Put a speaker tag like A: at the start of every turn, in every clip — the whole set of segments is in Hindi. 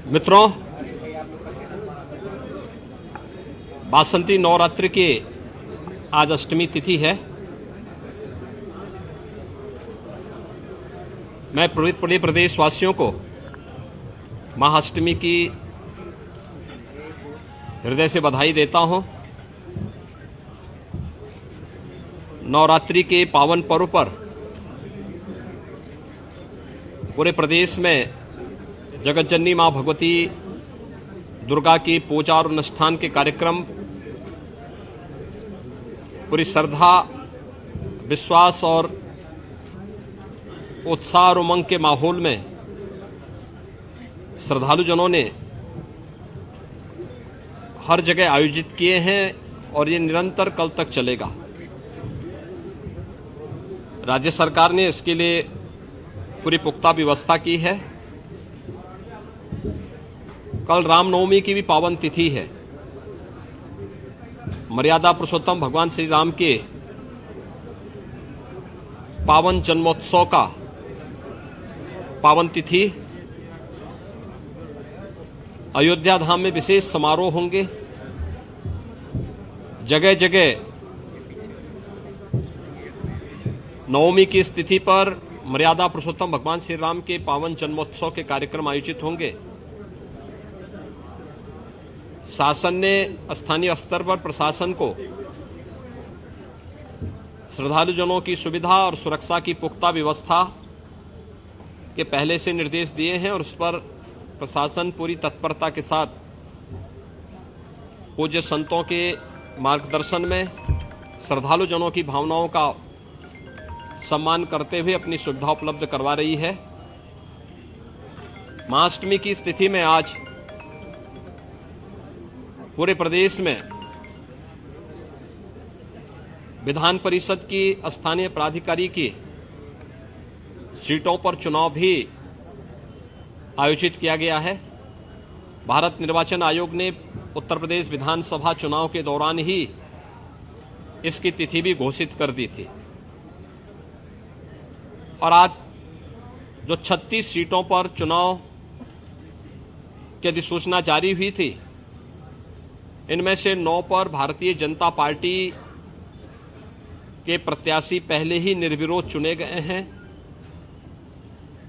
A: मित्रों, वासंती नवरात्रि की आज अष्टमी तिथि है। मैं पूरे प्रदेशवासियों को महाअष्टमी की हृदय से बधाई देता हूं। नवरात्रि के पावन पर्व पर पूरे प्रदेश में जगत जननी मां भगवती दुर्गा की पूजा और अनुष्ठान के कार्यक्रम पूरी श्रद्धा, विश्वास और उत्साह और उमंग के माहौल में श्रद्धालुजनों ने हर जगह आयोजित किए हैं और ये निरंतर कल तक चलेगा। राज्य सरकार ने इसके लिए पूरी पुख्ता व्यवस्था की है। कल रामनवमी की भी पावन तिथि है। मर्यादा पुरुषोत्तम भगवान श्री राम के पावन जन्मोत्सव का पावन तिथि। अयोध्या धाम में विशेष समारोह होंगे। जगह जगह नवमी की स्थिति पर मर्यादा पुरुषोत्तम भगवान श्री राम के पावन जन्मोत्सव के कार्यक्रम आयोजित होंगे। शासन ने स्थानीय स्तर पर प्रशासन को श्रद्धालुजनों की सुविधा और सुरक्षा की पुख्ता व्यवस्था के पहले से निर्देश दिए हैं और उस पर प्रशासन पूरी तत्परता के साथ पूज्य संतों के मार्गदर्शन में श्रद्धालुजनों की भावनाओं का सम्मान करते हुए अपनी सुविधा उपलब्ध करवा रही है। महाअष्टमी की स्थिति में आज पूरे प्रदेश में विधान परिषद की स्थानीय प्राधिकारी की सीटों पर चुनाव भी आयोजित किया गया है। भारत निर्वाचन आयोग ने उत्तर प्रदेश विधानसभा चुनाव के दौरान ही इसकी तिथि भी घोषित कर दी थी और आज जो 36 सीटों पर चुनाव की अधिसूचना जारी हुई थी, इनमें से 9 पर भारतीय जनता पार्टी के प्रत्याशी पहले ही निर्विरोध चुने गए हैं।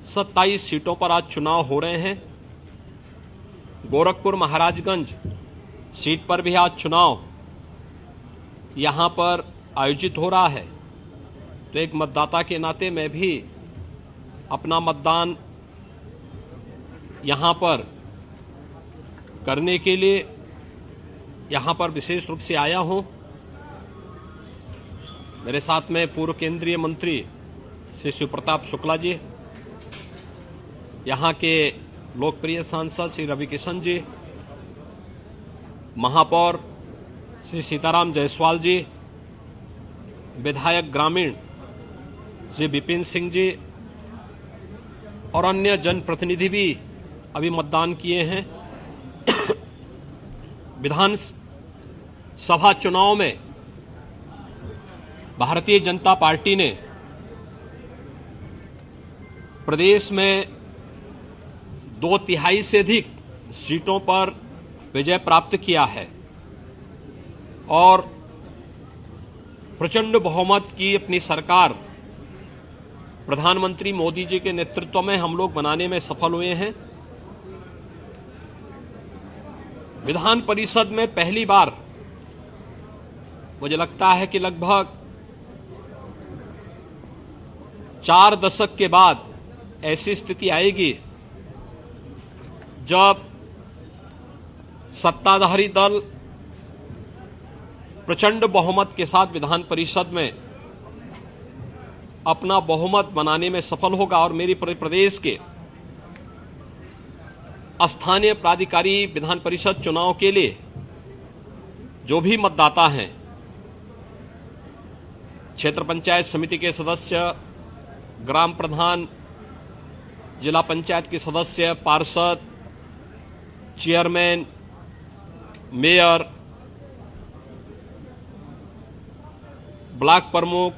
A: 27 सीटों पर आज चुनाव हो रहे हैं। गोरखपुर महाराजगंज सीट पर भी आज चुनाव यहां पर आयोजित हो रहा है। तो एक मतदाता के नाते मैं भी अपना मतदान यहां पर करने के लिए यहां पर विशेष रूप से आया हूं। मेरे साथ में पूर्व केंद्रीय मंत्री श्री शिव प्रताप शुक्ला जी, यहां के लोकप्रिय सांसद श्री रवि किशन जी, महापौर श्री सीताराम जायसवाल जी, विधायक ग्रामीण श्री विपिन सिंह जी और अन्य जनप्रतिनिधि भी अभी मतदान किए हैं। विधानसभा चुनाव में भारतीय जनता पार्टी ने प्रदेश में 2/3 से अधिक सीटों पर विजय प्राप्त किया है और प्रचंड बहुमत की अपनी सरकार प्रधानमंत्री मोदी जी के नेतृत्व में हम लोग बनाने में सफल हुए हैं। विधान परिषद में पहली बार मुझे लगता है कि लगभग 4 दशक के बाद ऐसी स्थिति आएगी जब सत्ताधारी दल प्रचंड बहुमत के साथ विधान परिषद में अपना बहुमत बनाने में सफल होगा और मेरी प्रदेश के स्थानीय प्राधिकारी विधान परिषद चुनाव के लिए जो भी मतदाता हैं, क्षेत्र पंचायत समिति के सदस्य, ग्राम प्रधान, जिला पंचायत के सदस्य, पार्षद, चेयरमैन, मेयर, ब्लॉक प्रमुख,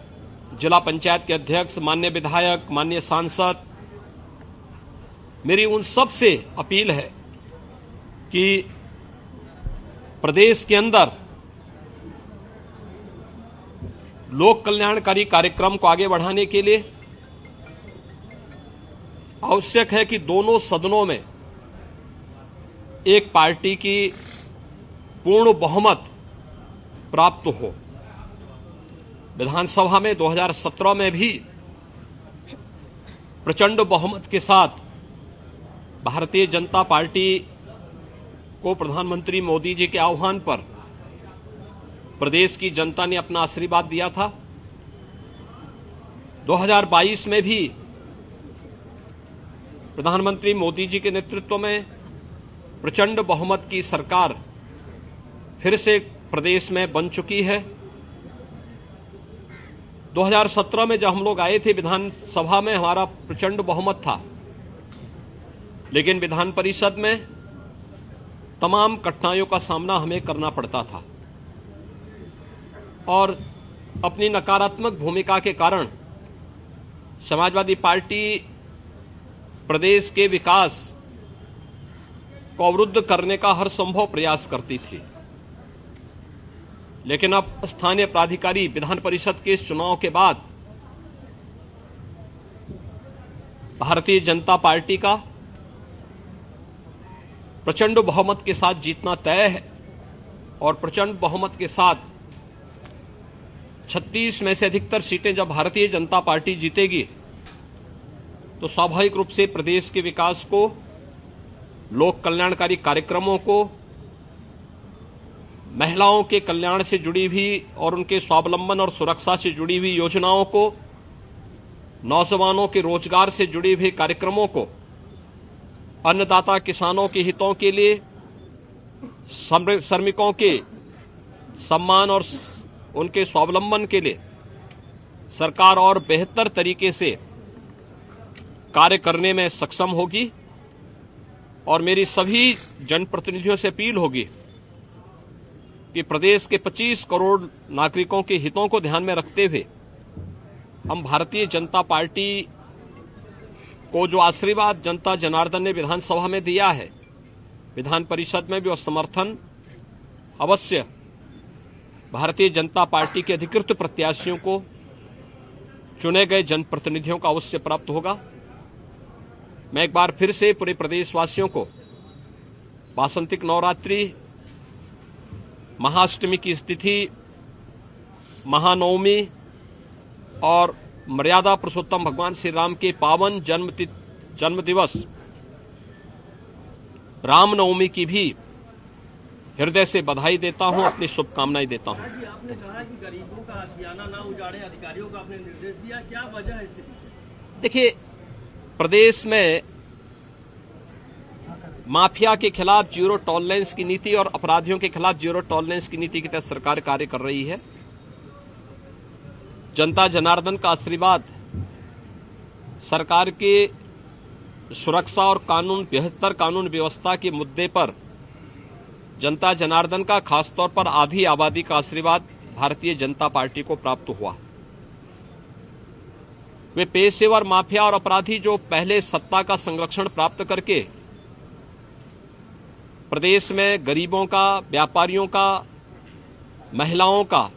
A: जिला पंचायत के अध्यक्ष, माननीय विधायक, माननीय सांसद मेरी उन सब से अपील है कि प्रदेश के अंदर लोक कल्याणकारी कार्यक्रम को आगे बढ़ाने के लिए आवश्यक है कि दोनों सदनों में एक पार्टी की पूर्ण बहुमत प्राप्त हो। विधानसभा में 2017 में भी प्रचंड बहुमत के साथ भारतीय जनता पार्टी को प्रधानमंत्री मोदी जी के आह्वान पर प्रदेश की जनता ने अपना आशीर्वाद दिया था। 2022 में भी प्रधानमंत्री मोदी जी के नेतृत्व में प्रचंड बहुमत की सरकार फिर से प्रदेश में बन चुकी है। 2017 में जब हम लोग आए थे विधानसभा में हमारा प्रचंड बहुमत था, लेकिन विधान परिषद में तमाम कठिनाइयों का सामना हमें करना पड़ता था और अपनी नकारात्मक भूमिका के कारण समाजवादी पार्टी प्रदेश के विकास को अवरुद्ध करने का हर संभव प्रयास करती थी। लेकिन अब स्थानीय प्राधिकारी विधान परिषद के इस चुनाव के बाद भारतीय जनता पार्टी का प्रचंड बहुमत के साथ जीतना तय है और प्रचंड बहुमत के साथ 36 में से अधिकतर सीटें जब भारतीय जनता पार्टी जीतेगी तो स्वाभाविक रूप से प्रदेश के विकास को, लोक कल्याणकारी कार्यक्रमों को, महिलाओं के कल्याण से जुड़ी हुई और उनके स्वावलंबन और सुरक्षा से जुड़ी हुई योजनाओं को, नौजवानों के रोजगार से जुड़ी हुई कार्यक्रमों को, अन्नदाता किसानों के हितों के लिए, श्रमिकों के सम्मान और उनके स्वावलंबन के लिए सरकार और बेहतर तरीके से कार्य करने में सक्षम होगी। और मेरी सभी जनप्रतिनिधियों से अपील होगी कि प्रदेश के 25 करोड़ नागरिकों के हितों को ध्यान में रखते हुए हम भारतीय जनता पार्टी को जो आशीर्वाद जनता जनार्दन ने विधानसभा में दिया है, विधान परिषद में भी वह समर्थन अवश्य भारतीय जनता पार्टी के अधिकृत प्रत्याशियों को, चुने गए जनप्रतिनिधियों को अवश्य प्राप्त होगा। मैं एक बार फिर से पूरे प्रदेशवासियों को वासंतिक नवरात्रि, महाअष्टमी की स्थिति, महानवमी और मर्यादा पुरुषोत्तम भगवान श्री राम के पावन जन्म दिवस रामनवमी की भी हृदय से बधाई देता हूं, अपनी शुभकामनाएं देता हूं।
B: आपने कहा कि गरीबों का आशियाना ना उजाड़े, अधिकारियों का आपने निर्देश दिया, क्या वजह है इसके पीछे?
A: देखिए, प्रदेश में माफिया के खिलाफ जीरो टॉलरेंस की नीति और अपराधियों के खिलाफ जीरो टॉलरेंस की नीति के तहत सरकार कार्य कर रही है। जनता जनार्दन का आशीर्वाद सरकार के सुरक्षा और बेहतर कानून व्यवस्था के मुद्दे पर जनता जनार्दन का, खासतौर पर आधी आबादी का आशीर्वाद भारतीय जनता पार्टी को प्राप्त हुआ। वे पेशेवर माफिया और अपराधी जो पहले सत्ता का संरक्षण प्राप्त करके प्रदेश में गरीबों का, व्यापारियों का, महिलाओं का,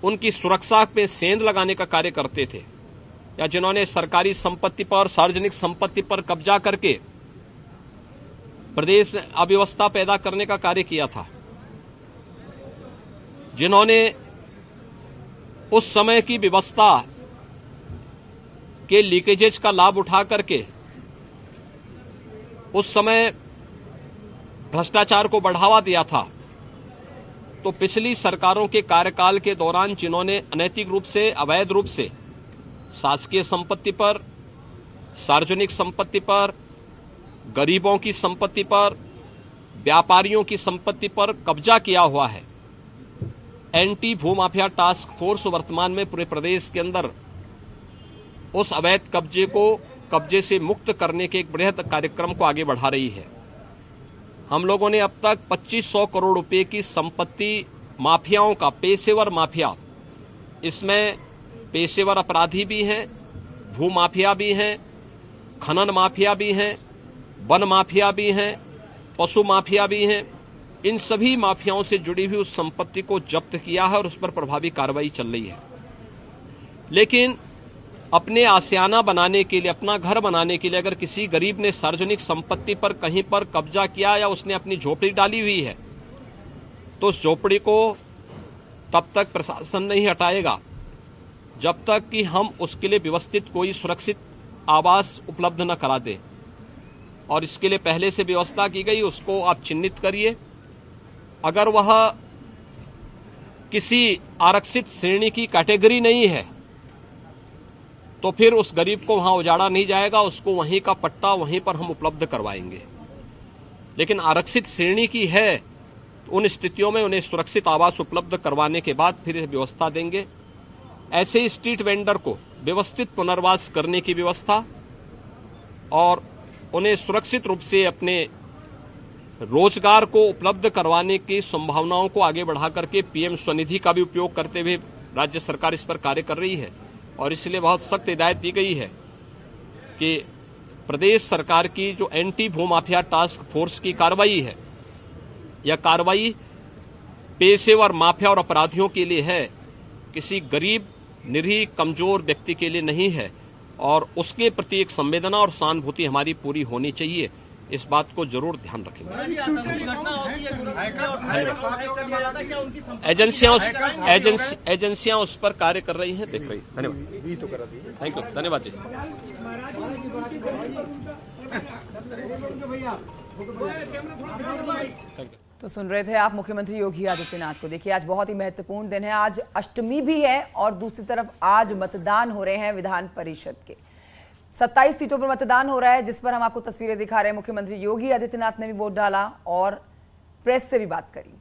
A: उनकी सुरक्षा पे सेंध लगाने का कार्य करते थे, या जिन्होंने सरकारी संपत्ति पर, सार्वजनिक संपत्ति पर कब्जा करके प्रदेश में अव्यवस्था पैदा करने का कार्य किया था, जिन्होंने उस समय की व्यवस्था के लीकेजेज का लाभ उठा करके उस समय भ्रष्टाचार को बढ़ावा दिया था, तो पिछली सरकारों के कार्यकाल के दौरान जिन्होंने अनैतिक रूप से, अवैध रूप से शासकीय संपत्ति पर, सार्वजनिक संपत्ति पर, गरीबों की संपत्ति पर, व्यापारियों की संपत्ति पर कब्जा किया हुआ है, एंटी भूमाफिया टास्क फोर्स वर्तमान में पूरे प्रदेश के अंदर उस अवैध कब्जे से मुक्त करने के एक बृहद कार्यक्रम को आगे बढ़ा रही है। हम लोगों ने अब तक 2500 करोड़ रुपए की संपत्ति माफियाओं का, पेशेवर माफिया, इसमें पेशेवर अपराधी भी हैं, भूमाफिया भी हैं, खनन माफिया भी हैं, वन माफिया भी हैं, पशु माफिया भी हैं। इन सभी माफियाओं से जुड़ी हुई उस संपत्ति को जब्त किया है और उस पर प्रभावी कार्रवाई चल रही है। लेकिन अपने आशियाना बनाने के लिए, अपना घर बनाने के लिए अगर किसी गरीब ने सार्वजनिक संपत्ति पर कहीं पर कब्जा किया या उसने अपनी झोपड़ी डाली हुई है, तो उस झोपड़ी को तब तक प्रशासन नहीं हटाएगा जब तक कि हम उसके लिए व्यवस्थित कोई सुरक्षित आवास उपलब्ध न करा दें। और इसके लिए पहले से व्यवस्था की गई, उसको आप चिन्हित करिए। अगर वह किसी आरक्षित श्रेणी की कैटेगरी नहीं है तो फिर उस गरीब को वहां उजाड़ा नहीं जाएगा, उसको वहीं का पट्टा वहीं पर हम उपलब्ध करवाएंगे। लेकिन आरक्षित श्रेणी की है, उन स्थितियों में उन्हें सुरक्षित आवास उपलब्ध करवाने के बाद फिर व्यवस्था देंगे। ऐसे ही स्ट्रीट वेंडर को व्यवस्थित पुनर्वास करने की व्यवस्था और उन्हें सुरक्षित रूप से अपने रोजगार को उपलब्ध करवाने की संभावनाओं को आगे बढ़ा करके पीएम स्वनिधि का भी उपयोग करते हुए राज्य सरकार इस पर कार्य कर रही है। और इसलिए बहुत सख्त हिदायत दी गई है कि प्रदेश सरकार की जो एंटी भूमाफिया टास्क फोर्स की कार्रवाई है, यह कार्रवाई पेशेवर माफिया और अपराधियों के लिए है, किसी गरीब निरीह कमजोर व्यक्ति के लिए नहीं है। और उसके प्रति एक संवेदना और सहानुभूति हमारी पूरी होनी चाहिए। इस बात को जरूर ध्यान रखेंगे। एजेंसियां उस पर कार्य कर रही हैं, देख रही हैं। धन्यवाद, थैंक यू, धन्यवाद जी।
C: तो सुन रहे थे आप मुख्यमंत्री योगी आदित्यनाथ को। देखिए, आज बहुत ही महत्वपूर्ण दिन है, आज अष्टमी भी है और दूसरी तरफ आज मतदान हो रहे हैं विधान परिषद के 27 सीटों पर मतदान हो रहा है, जिस पर हम आपको तस्वीरें दिखा रहे हैं। मुख्यमंत्री योगी आदित्यनाथ ने भी वोट डाला और प्रेस से भी बात करी।